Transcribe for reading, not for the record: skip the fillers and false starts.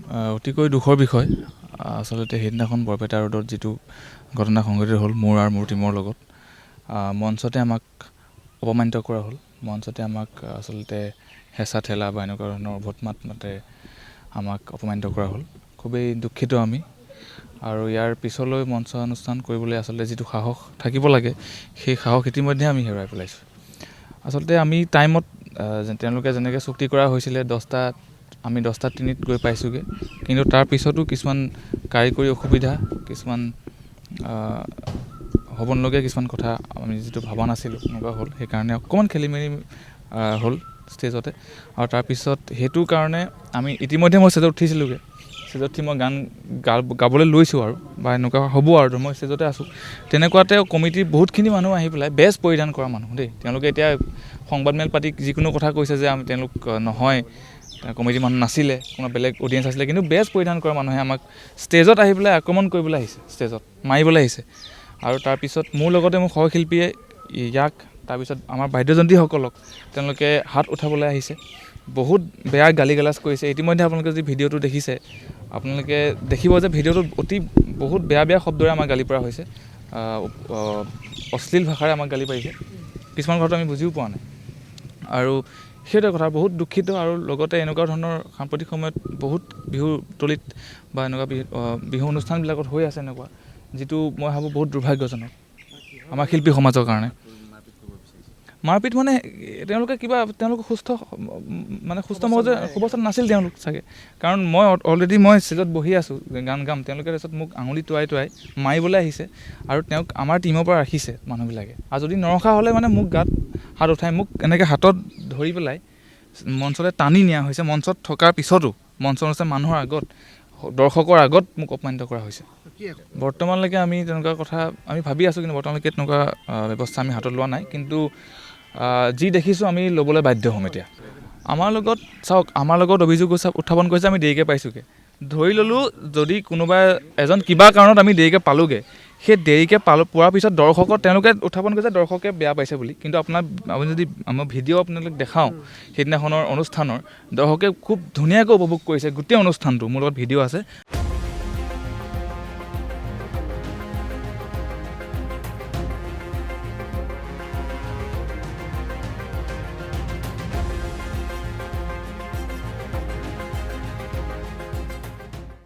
অতিকৈ দুখৰ বিষয়। আচলতে সেইদিনাখন বৰপেটা ৰোডত যিটো ঘটনা সংঘটিত হ'ল মোৰ আৰু মোৰ টীমৰ লগত, মঞ্চতে আমাক অপমানিত কৰা হ'ল। মঞ্চতে আমাক আচলতে হেঁচা ঠেলা বা এনেকুৱা ধৰণৰ অভট মাতে আমাক অপমানিত কৰা হ'ল। খুবেই দুখিত আমি। আৰু ইয়াৰ পিছলৈ মঞ্চ অনুষ্ঠান কৰিবলৈ আচলতে যিটো সাহস থাকিব লাগে, সেই সাহস ইতিমধ্যে আমি হেৰুৱাই পেলাইছোঁ। আচলতে আমি টাইমত তেওঁলোকে যেনেকৈ চুক্তি কৰা হৈছিলে 10টাত, আমি 10:03 গৈ পাইছোঁগৈ। কিন্তু তাৰ পিছতো কিছুমান কাৰিকৰী অসুবিধা, কিছুমান হ'ব নলগীয়া কিছুমান কথা আমি যিটো ভবা নাছিলোঁ এনেকুৱা হ'ল। সেইকাৰণে অকণমান খেলি মেলি হ'ল ষ্টেজতে। আৰু তাৰপিছত সেইটোৰ কাৰণে আমি ইতিমধ্যে মই ষ্টেজত উঠিছিলোঁগৈ। ষ্টেজত উঠি মই গান গাবলৈ লৈছোঁ আৰু বা এনেকুৱা হ'ব আৰু মই ষ্টেজতে আছোঁ। তেনেকুৱাতে কমিটিৰ বহুতখিনি মানুহ আহি পেলাই বেজ পৰিধান কৰা মানুহ দেই। তেওঁলোকে এতিয়া সংবাদমেল পাতি যিকোনো কথা কৈছে যে তেওঁলোক নহয়, কমিটিৰ মানুহ নাছিলে, কোনো বেলেগ অডিয়েঞ্চ আছিলে, কিন্তু বেজ পৰিধান কৰা মানুহে আমাক ষ্টেজত আহি পেলাই আক্ৰমণ কৰিবলৈ আহিছে, ষ্টেজত মাৰিবলৈ আহিছে। আৰু তাৰপিছত মোৰ লগতে মোৰ সহশিল্পীয়ে ইয়াক, তাৰপিছত আমাৰ বাদ্যযন্ত্ৰীসকলক তেওঁলোকে হাত উঠাবলৈ আহিছে, বহুত বেয়া গালি গালাজ কৰিছে। ইতিমধ্যে আপোনালোকে যদি ভিডিঅ'টো দেখিছে, আপোনালোকে দেখিব যে ভিডিঅ'টোত বহুত বেয়া বেয়া শব্দৰে আমাক গালি পৰা হৈছে, অশ্লীল ভাষাৰে আমাক গালি পাৰিছে। কিছুমান কথাটো আমি বুজিও পোৱা নাই। আৰু সেইটোৱে কথা, বহুত দুখিত। আৰু লগতে এনেকুৱা ধৰণৰ সাম্প্ৰতিক সময়ত বহুত বিহুৰ তলিত বা এনেকুৱা বিহু অনুষ্ঠানবিলাকত হৈ আছে এনেকুৱা, যিটো মই ভাবোঁ বহুত দুৰ্ভাগ্যজনক আমাৰ শিল্পী সমাজৰ কাৰণে। মাৰপিট মানে তেওঁলোকে সুস্থ মগজুৰে অৱস্থাত নাছিল তেওঁলোক চাগে। কাৰণ মই অলৰেডি ষ্টেজত বহি আছোঁ, গান গাম, তেওঁলোকে তাৰপিছত মোক আঙুলি টুৱাই মাৰিবলৈ আহিছে। আৰু তেওঁক আমাৰ টীমৰ পৰা ৰাখিছে মানুহবিলাকে। আৰু যদি নৰখা হ'লে মানে মোক গাত হাত উঠাই মোক এনেকৈ হাতত ধৰি পেলাই মঞ্চলৈ টানি নিয়া হৈছে। মঞ্চত থকাৰ পিছতো মঞ্চ অনুষ্ঠান মানুহৰ আগত, দৰ্শকৰ আগত মোক অপমানিত কৰা হৈছে। বৰ্তমানলৈকে আমি তেনেকুৱা কথা আমি ভাবি আছোঁ, কিন্তু বৰ্তমানলৈকে তেনেকুৱা ব্যৱস্থা আমি হাতত লোৱা নাই। কিন্তু যি দেখিছোঁ আমি ল'বলৈ বাধ্য হ'ম এতিয়া। আমাৰ লগত অভিযোগ উত্থাপন কৰিছে আমি দেৰিকৈ পাইছোঁগৈ। ধৰি ল'লোঁ যদি কোনোবা এজন কিবা কাৰণত আমি দেৰিকৈ পালোঁগৈ, সেই দেৰিকৈ পোৱাৰ পিছত তেওঁলোকে উত্থাপন কৰিছে দৰ্শকে বেয়া পাইছে বুলি। কিন্তু আমি যদি আমাৰ ভিডিঅ' আপোনালোক দেখাওঁ সেইদিনাখনৰ অনুষ্ঠানৰ, দৰ্শকে খুব ধুনীয়াকৈ উপভোগ কৰিছে গোটেই অনুষ্ঠানটো। মোৰ লগত ভিডিঅ' আছে।